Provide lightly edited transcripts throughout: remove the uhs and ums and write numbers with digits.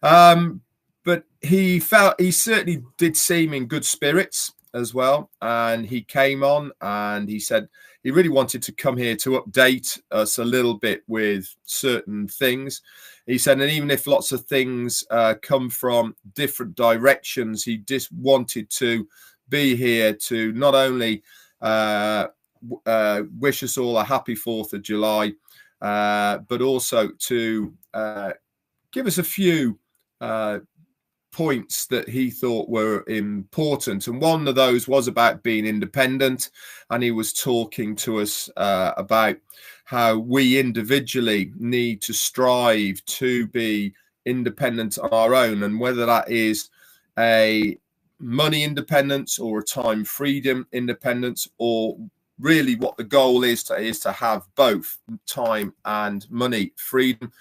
But he certainly did seem in good spirits as well. And he came on and he said he really wanted to come here to update us a little bit with certain things. He said, and even if lots of things come from different directions, he just wanted to be here to not only wish us all a happy 4th of July, but also to give us a few points that he thought were important. And one of those was about being independent. And he was talking to us about how we individually need to strive to be independent on our own, and whether that is a money independence or a time freedom independence, or really what the goal is to have both time and money freedom.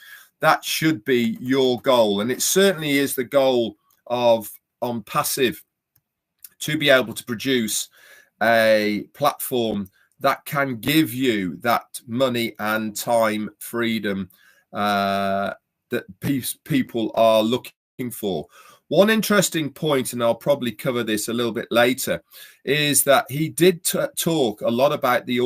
That should be your goal. And it certainly is the goal of Onpassive, to be able to produce a platform that can give you that money and time freedom that people are looking for. One interesting point, and I'll probably cover this a little bit later, is that he did talk a lot about the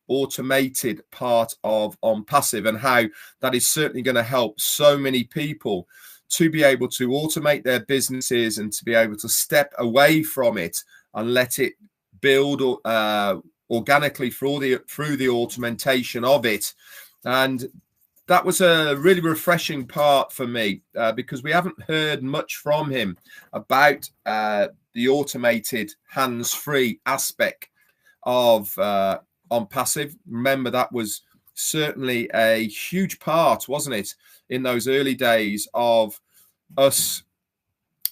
automated part of Onpassive, and how that is certainly going to help so many people to be able to automate their businesses and to be able to step away from it and let it build organically through the automation of it. And that was a really refreshing part for me, because we haven't heard much from him about the automated hands-free aspect of Onpassive. Remember, that was certainly a huge part, wasn't it, in those early days of us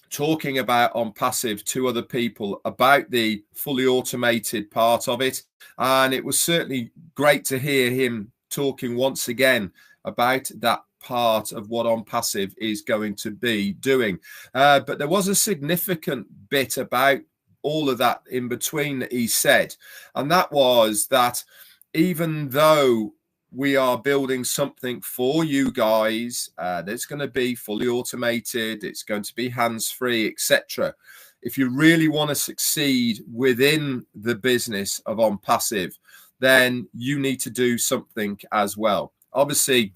talking about Onpassive to other people about the fully automated part of it. And it was certainly great to hear him talking once again about that part of what Onpassive is going to be doing. But there was a significant bit about all of that in between that he said, and that was that even though we are building something for you guys that's going to be fully automated, it's going to be hands-free, etc., if you really want to succeed within the business of Onpassive, then you need to do something as well. Obviously,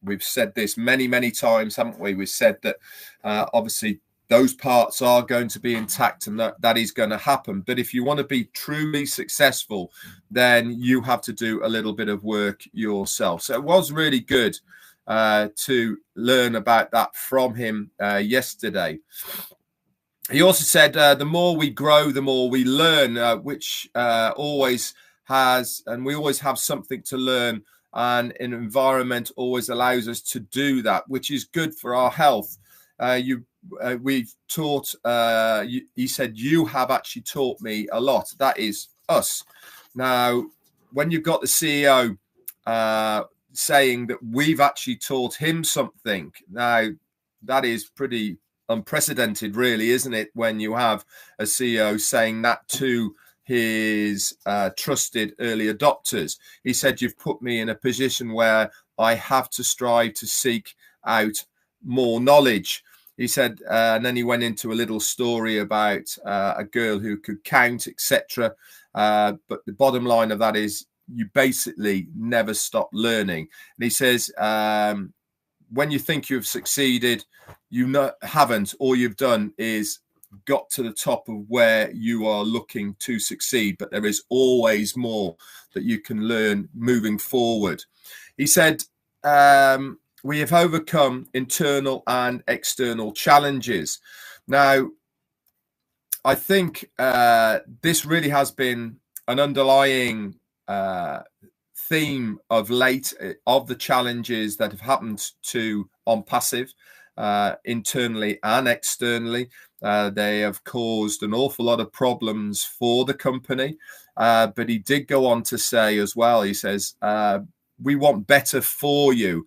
we've said this many, many times, haven't we? We've said that obviously those parts are going to be intact, and that is going to happen. But if you want to be truly successful, then you have to do a little bit of work yourself. So it was really good to learn about that from him yesterday. He also said the more we grow, the more we learn, which always has, and we always have something to learn. And an environment always allows us to do that, which is good for our health. We've taught, he said, you have actually taught me a lot. That is us. Now, when you've got the CEO saying that we've actually taught him something, now that is pretty unprecedented, really, isn't it? When you have a CEO saying that to his trusted early adopters. He said, you've put me in a position where I have to strive to seek out more knowledge. He said, and then he went into a little story about a girl who could count, etc. But the bottom line of that is you basically never stop learning. And he says, when you think you've succeeded, you haven't. All you've done is got to the top of where you are looking to succeed, but there is always more that you can learn moving forward. He said, we have overcome internal and external challenges. Now, I think this really has been an underlying theme of late of the challenges that have happened to Onpassive internally and externally. They have caused an awful lot of problems for the company. But he did go on to say as well, he says, we want better for you.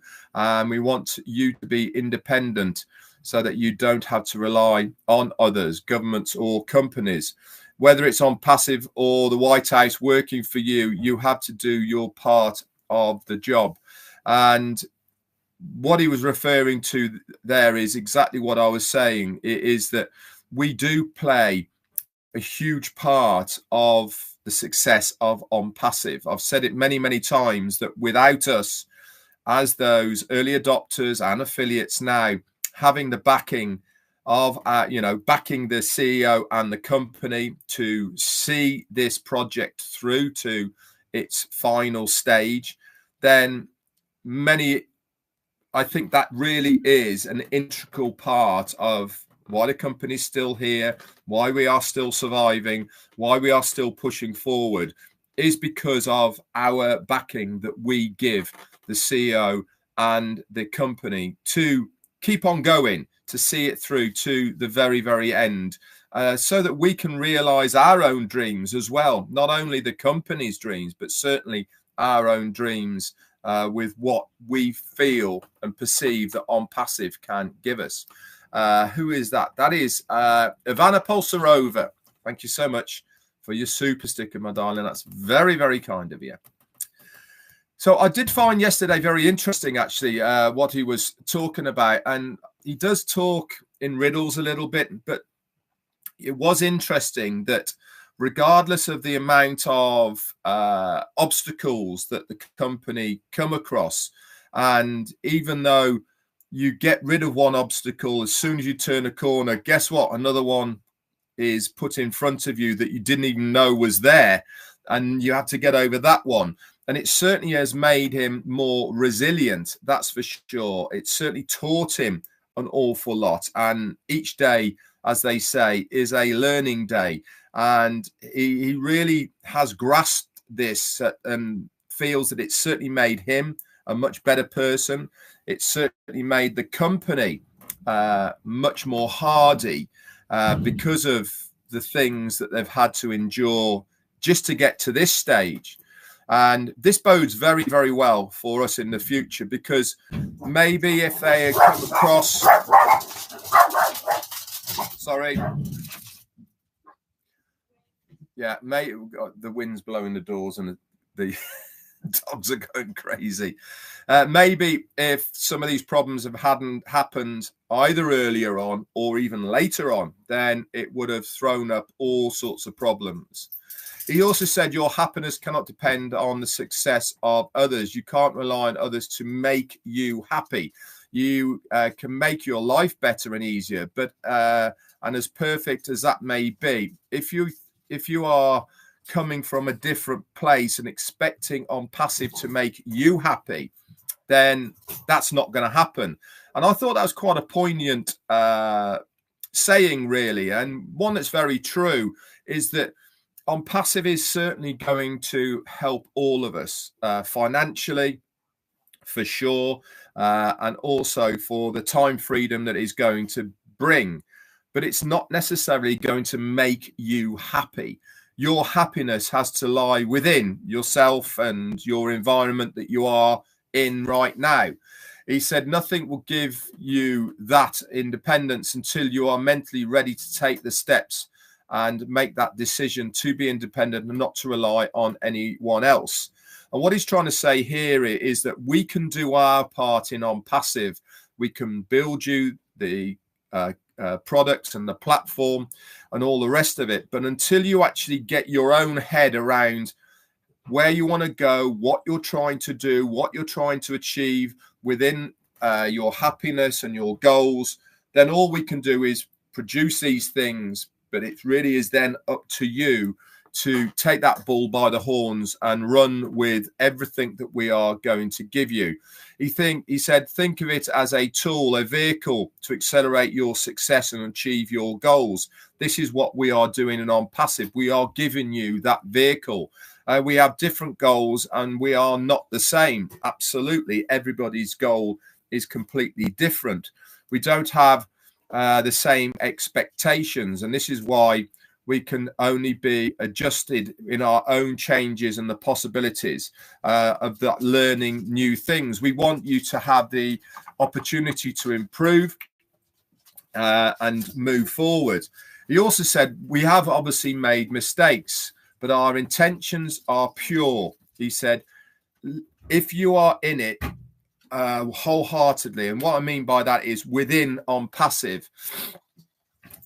We want you to be independent so that you don't have to rely on others, governments or companies. Whether it's Onpassive or the White House working for you, you have to do your part of the job. And what he was referring to there is exactly what I was saying. It is that we do play a huge part of the success of Onpassive. I've said it many, many times that without us as those early adopters and affiliates now having the backing of, backing the CEO and the company to see this project through to its final stage, then I think that really is an integral part of why the company's still here, why we are still surviving, why we are still pushing forward, is because of our backing that we give the CEO and the company to keep on going, to see it through to the very, very end, so that we can realize our own dreams as well, not only the company's dreams, but certainly our own dreams with what we feel and perceive that Onpassive can give us. Who is that? That is Ivana Polsarova. Thank you so much for your super sticker, my darling. That's very, very kind of you. So I did find yesterday very interesting, actually, what he was talking about. And he does talk in riddles a little bit, but it was interesting that regardless of the amount of obstacles that the company come across, and even though you get rid of one obstacle, as soon as you turn a corner, guess what? Another one is put in front of you that you didn't even know was there, and you have to get over that one. And it certainly has made him more resilient, that's for sure. It certainly taught him an awful lot. And each day, as they say, is a learning day. And he really has grasped this and feels that it's certainly made him a much better person. It certainly made the company much more hardy because of the things that they've had to endure just to get to this stage. And this bodes very, very well for us in the future, because maybe if they come across... Sorry. Yeah, mate, the wind's blowing the doors and the dogs are going crazy. Maybe if some of these problems hadn't happened either earlier on or even later on, then it would have thrown up all sorts of problems. He also said your happiness cannot depend on the success of others. You can't rely on others to make you happy. You can make your life better and easier, but and as perfect as that may be, if you are coming from a different place and expecting Onpassive to make you happy, then that's not going to happen. And I thought that was quite a poignant saying, really, and one that's very true, is that Onpassive is certainly going to help all of us financially, for sure, and also for the time freedom that is going to bring. But it's not necessarily going to make you happy. Your happiness has to lie within yourself and your environment that you are in right now. He said nothing will give you that independence until you are mentally ready to take the steps and make that decision to be independent and not to rely on anyone else. And what he's trying to say here is that we can do our part in Onpassive. We can build you the products and the platform and all the rest of it. But until you actually get your own head around where you want to go, what you're trying to do, what you're trying to achieve within your happiness and your goals, then all we can do is produce these things. But it really is then up to you to take that bull by the horns and run with everything that we are going to give you. He said, think of it as a tool, a vehicle to accelerate your success and achieve your goals. This is what we are doing in Onpassive. We are giving you that vehicle. We have different goals and we are not the same. Absolutely. Everybody's goal is completely different. We don't have the same expectations, and this is why we can only be adjusted in our own changes and the possibilities of that learning new things. We want you to have the opportunity to improve and move forward. He also said we have obviously made mistakes, but our intentions are pure. He said if you are in it wholeheartedly. And what I mean by that is within Onpassive.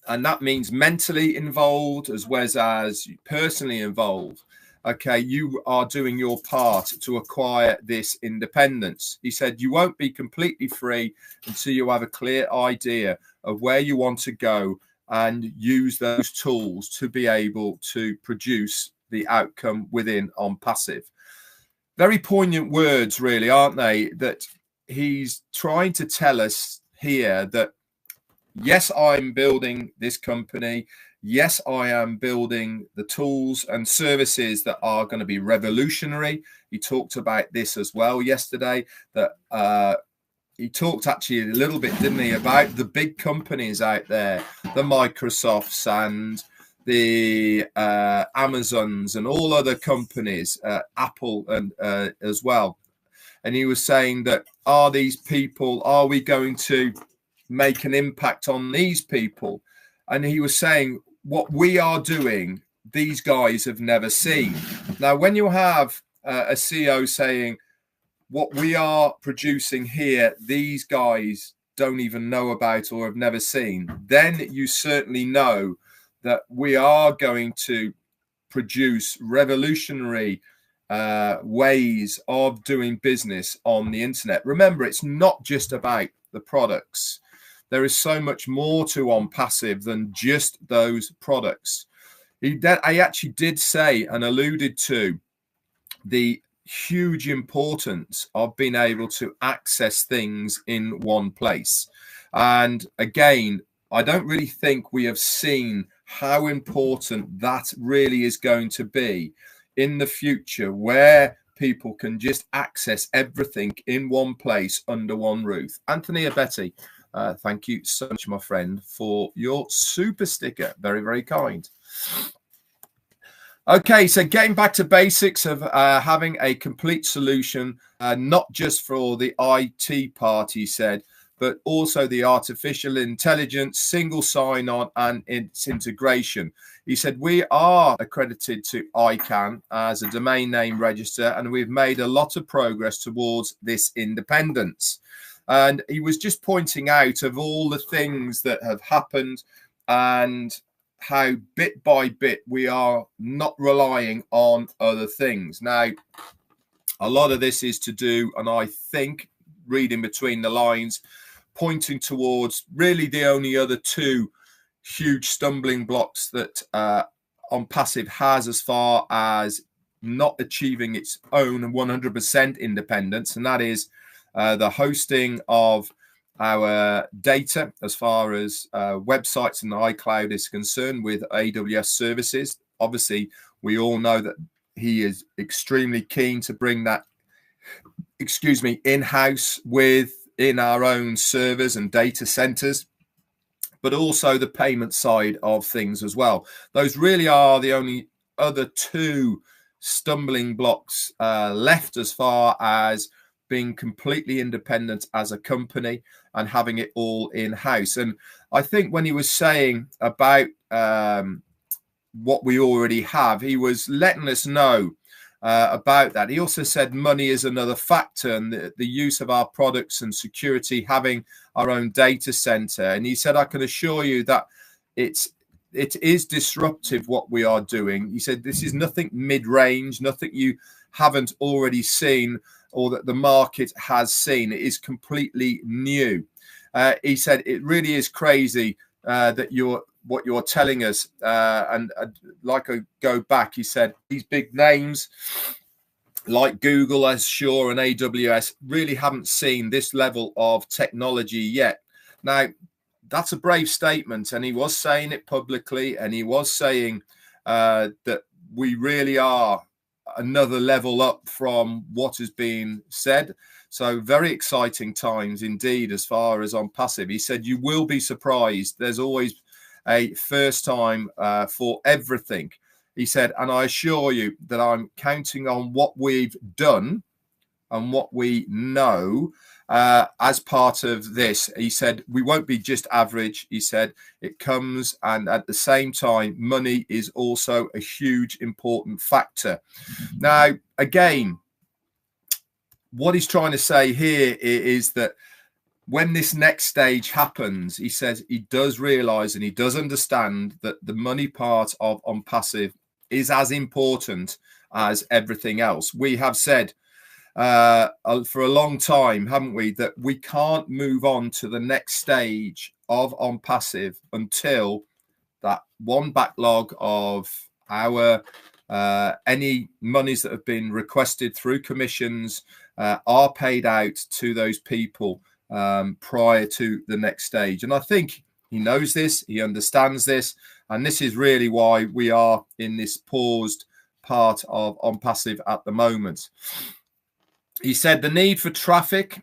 And that means mentally involved as well as personally involved. Okay, you are doing your part to acquire this independence. He said you won't be completely free until you have a clear idea of where you want to go and use those tools to be able to produce the outcome within Onpassive. Very poignant words, really, aren't they? That he's trying to tell us here that, yes, I'm building this company. Yes, I am building the tools and services that are going to be revolutionary. He talked about this as well yesterday, that he talked actually a little bit, didn't he, about the big companies out there, the Microsofts and the Amazons and all other companies, Apple and as well. And he was saying that, are we going to make an impact on these people? And he was saying, what we are doing, these guys have never seen. Now, when you have a CEO saying, what we are producing here, these guys don't even know about or have never seen, then you certainly know that we are going to produce revolutionary ways of doing business on the internet. Remember, it's not just about the products. There is so much more to Onpassive than just those products. He actually did say and alluded to the huge importance of being able to access things in one place. And again, I don't really think we have seen how important that really is going to be in the future, where people can just access everything in one place under one roof. Anthony Abeti, thank you so much, my friend, for your super sticker. Very, very kind. Okay, so getting back to basics of having a complete solution, not just for the IT part, he said, but also the artificial intelligence, single sign-on, and its integration. He said, we are accredited to ICANN as a domain name register, and we've made a lot of progress towards this independence. And he was just pointing out of all the things that have happened and how bit by bit we are not relying on other things. Now, a lot of this is to do, and I think, reading between the lines, pointing towards really the only other two huge stumbling blocks that Onpassive has as far as not achieving its own 100% independence, and that is the hosting of our data as far as websites and iCloud is concerned with AWS services. Obviously, we all know that he is extremely keen to bring that, in-house within our own servers and data centers, but also the payment side of things as well. Those really are the only other two stumbling blocks left as far as being completely independent as a company and having it all in-house. And I think when he was saying about what we already have, he was letting us know about that. He also said money is another factor, and the use of our products and security, having our own data center. And he said, I can assure you that it is disruptive what we are doing. He said, this is nothing mid-range, nothing you haven't already seen or that the market has seen. It is completely new. He said, it really is crazy that what you're telling us. And like I go back, he said, these big names like Google, Azure and AWS really haven't seen this level of technology yet. Now, that's a brave statement, and he was saying it publicly, and he was saying that we really are another level up from what has been said. So very exciting times indeed as far as Onpassive. He said, you will be surprised. There's always a first time for everything. He said, and I assure you that I'm counting on what we've done and what we know as part of this. He said, we won't be just average. He said, it comes, and at the same time, money is also a huge important factor. Now, again, what he's trying to say here is that when this next stage happens, he says he does realize and he does understand that the money part of Onpassive is as important as everything else. We have said for a long time, haven't we, that we can't move on to the next stage of Onpassive until that one backlog of our any monies that have been requested through commissions are paid out to those people prior to the next stage. And I think he knows this, he understands this, and this is really why we are in this paused part of Onpassive at the moment. He said the need for traffic,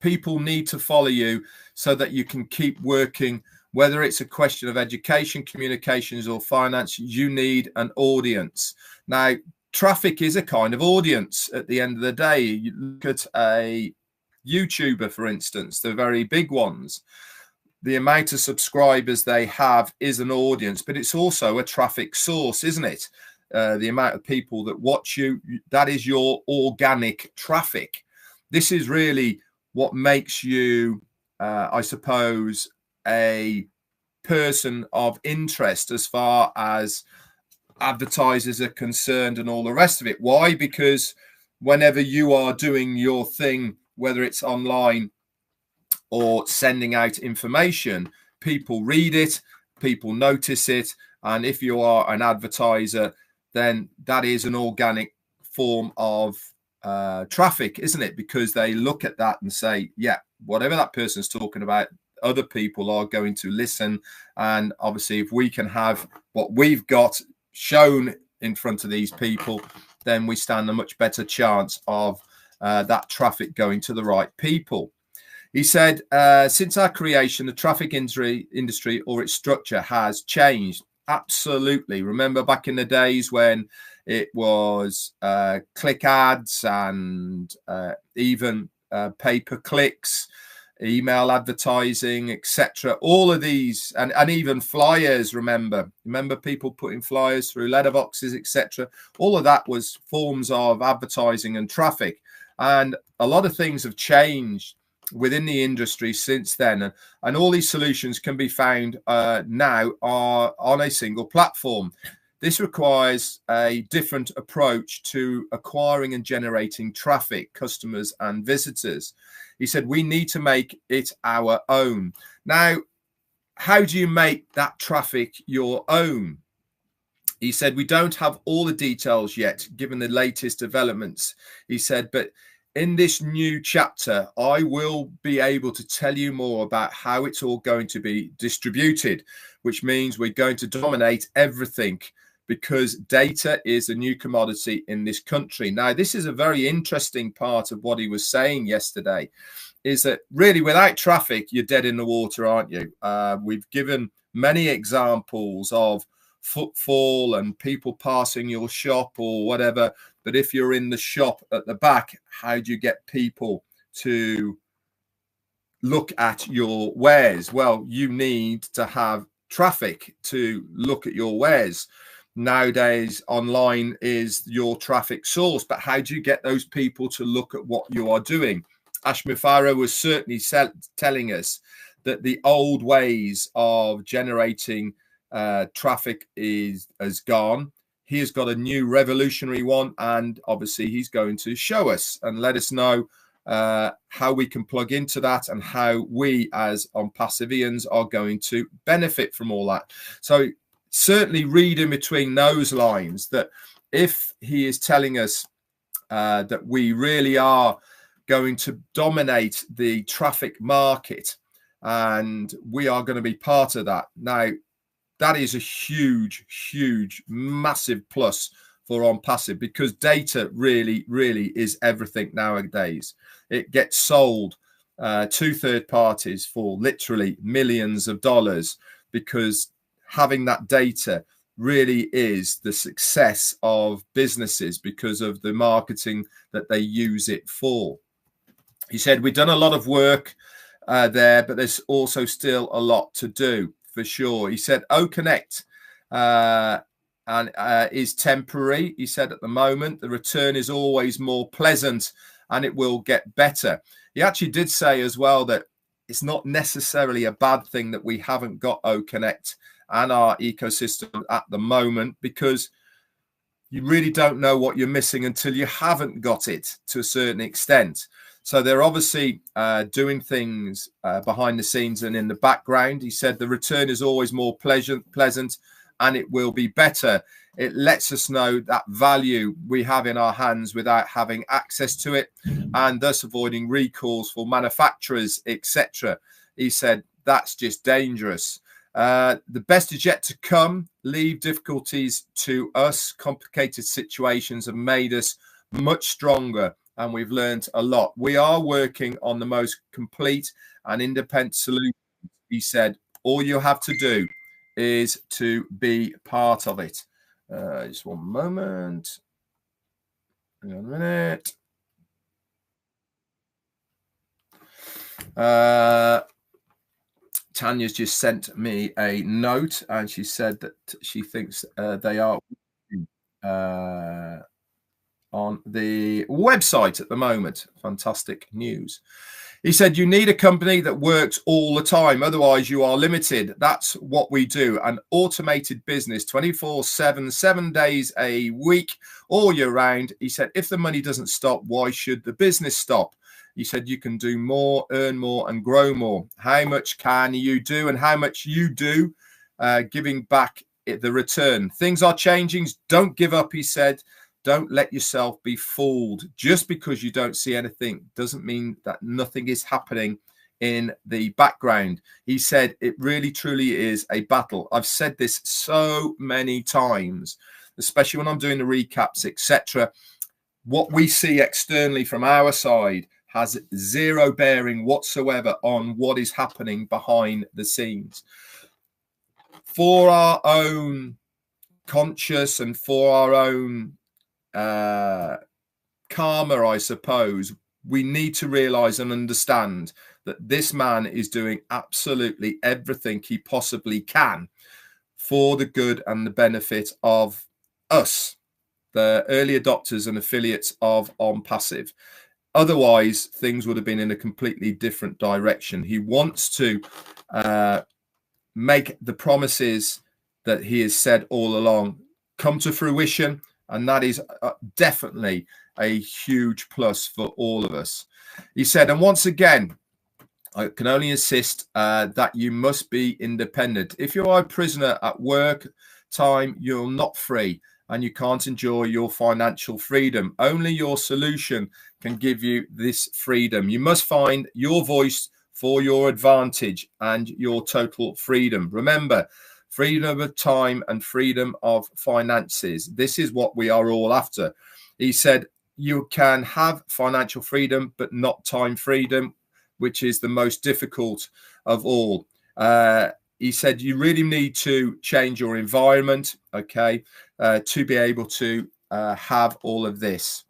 people need to follow you so that you can keep working. Whether it's a question of education, communications, or finance, you need an audience. Now, traffic is a kind of audience at the end of the day. You look at a YouTuber, for instance, the very big ones. The amount of subscribers they have is an audience, but it's also a traffic source, isn't it? The amount of people that watch you, that is your organic traffic. This is really what makes you, I suppose, a person of interest as far as advertisers are concerned and all the rest of it. Why? Because whenever you are doing your thing, whether it's online or sending out information, people read it, people notice it, and if you are an advertiser, then that is an organic form of traffic, isn't it? Because they look at that and say, yeah, whatever that person's talking about, other people are going to listen. And obviously, if we can have what we've got shown in front of these people, then we stand a much better chance of that traffic going to the right people. He said, since our creation, the traffic industry or its structure has changed. Absolutely. Remember back in the days when it was click ads and even pay-per-clicks, email advertising, etc. All of these, and even flyers. Remember people putting flyers through letterboxes, etc. All of that was forms of advertising and traffic, and a lot of things have changed within the industry since then, and all these solutions can be found now are on a single platform. This requires a different approach to acquiring and generating traffic, customers and visitors. He said we need to make it our own. Now, how do you make that traffic your own? He said we don't have all the details yet, given the latest developments. He said, but in this new chapter, I will be able to tell you more about how it's all going to be distributed, which means we're going to dominate everything because data is a new commodity in this country. Now, this is a very interesting part of what he was saying yesterday, is that really without traffic, you're dead in the water, aren't you? We've given many examples of footfall and people passing your shop or whatever. But if you're in the shop at the back, how do you get people to look at your wares? Well, you need to have traffic to look at your wares. Nowadays, online is your traffic source, but how do you get those people to look at what you are doing? Ashmi Farah was certainly telling us that the old ways of generating traffic has gone. He has got a new revolutionary one, and obviously he's going to show us and let us know how we can plug into that and how we as Onpassivians are going to benefit from all that. So certainly read in between those lines that if he is telling us that we really are going to dominate the traffic market and we are going to be part of that. Now, that is a huge, massive plus for Onpassive because data really is everything nowadays. It gets sold to third parties for literally millions of dollars because having that data really is the success of businesses because of the marketing that they use it for. He said, we've done a lot of work there, but there's also still a lot to do. For sure. He said, Connect and is temporary. He said at the moment, the return is always more pleasant and it will get better. He actually did say as well that it's not necessarily a bad thing that we haven't got OConnect and our ecosystem at the moment, because you really don't know what you're missing until you haven't got it to a certain extent. So they're obviously doing things behind the scenes and in the background. He said the return is always more pleasant and it will be better. It lets us know that value we have in our hands without having access to it, and thus avoiding recalls for manufacturers, etc. He said that's just dangerous. The best is yet to come. Leave difficulties to us. Complicated situations have made us much stronger, and we've learned a lot. We are working on the most complete and independent solution. He said, all you have to do is to be part of it. Just one moment. Hang on a minute. Tanya's just sent me a note, and she said that she thinks they are on the website at the moment. Fantastic news. He said, you need a company that works all the time. Otherwise, you are limited. That's what we do. An automated business, 24/7, 7 days a week, all year round. He said, if the money doesn't stop, why should the business stop? He said, you can do more, earn more, and grow more. How much can you do, and how much you do, giving back the return. Things are changing. Don't give up, he said. Don't let yourself be fooled. Just because you don't see anything doesn't mean that nothing is happening in the background. He said it really, truly is a battle. I've said this so many times, especially when I'm doing the recaps, etc. What we see externally from our side has zero bearing whatsoever on what is happening behind the scenes. For our own conscience and for our own karma, I suppose, we need to realize and understand that this man is doing absolutely everything he possibly can for the good and the benefit of us, the early adopters and affiliates of Onpassive. Otherwise, things would have been in a completely different direction. He wants to make the promises that he has said all along come to fruition, and that is definitely a huge plus for all of us. He said, and once again, I can only insist that you must be independent. If you are a prisoner at work time, you're not free and you can't enjoy your financial freedom. Only your solution can give you this freedom. You must find your voice for your advantage and your total freedom. Remember, freedom of time and freedom of finances. This is what we are all after. He said, you can have financial freedom, but not time freedom, which is the most difficult of all. He said, you really need to change your environment, okay, to be able to have all of this.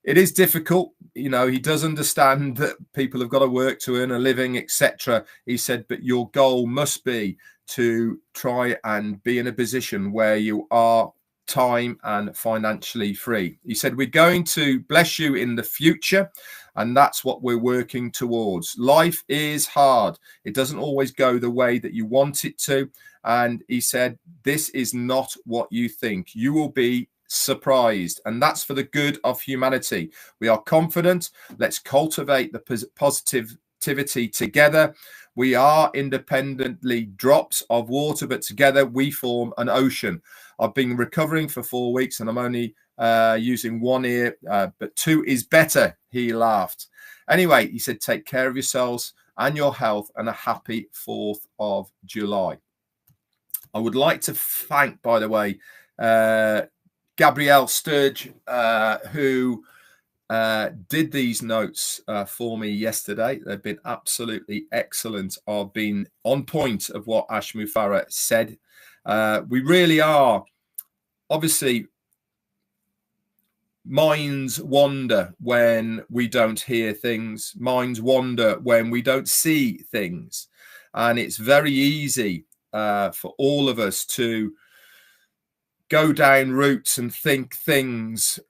It is difficult. You know, he does understand that people have got to work to earn a living, etc. He said, but your goal must be to try and be in a position where you are time and financially free. He said, we're going to bless you in the future, and that's what we're working towards. Life is hard. It doesn't always go the way that you want it to. And he said, this is not what you think. You will be surprised, and that's for the good of humanity. We are confident. Let's cultivate the positivity together. We are independently drops of water, but together we form an ocean. I've been recovering for 4 weeks and I'm only using one ear, but two is better, he laughed. Anyway, he said, take care of yourselves and your health, and a happy 4th of July. I would like to thank, by the way, Gabrielle Sturge, who did these notes for me yesterday. They've been absolutely excellent. I've been on point of what Ash Mufareh said. We really are, obviously, minds wander when we don't hear things. Minds wander when we don't see things. And it's very easy for all of us to go down routes and think things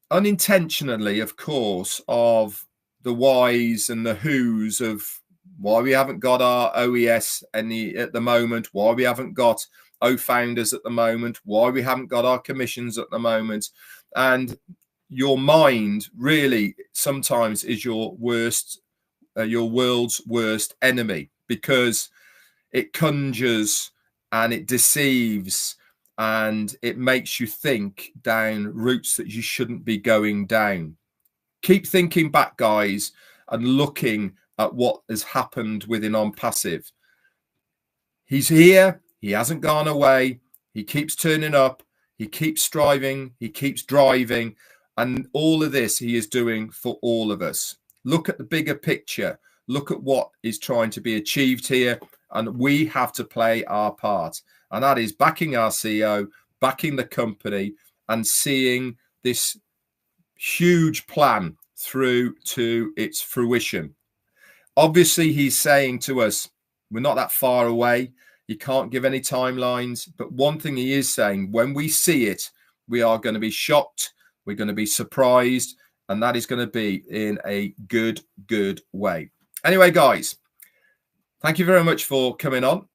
unintentionally, of course, of the whys and the whos of why we haven't got our OES at the moment, why we haven't got O-founders at the moment, why we haven't got our commissions at the moment. And your mind really sometimes is your world's worst enemy, because it conjures and it deceives and it makes you think down routes that you shouldn't be going down. Keep thinking back, guys, and looking at what has happened within Onpassive. He's here. He hasn't gone away. He keeps turning up. He keeps striving. He keeps driving. And all of this he is doing for all of us. Look at the bigger picture. Look at what is trying to be achieved here. And we have to play our part. And that is backing our CEO, backing the company, and seeing this huge plan through to its fruition. Obviously, he's saying to us, we're not that far away. He can't give any timelines. But one thing he is saying, when we see it, we are going to be shocked. We're going to be surprised. And that is going to be in a good way. Anyway, guys, thank you very much for coming on.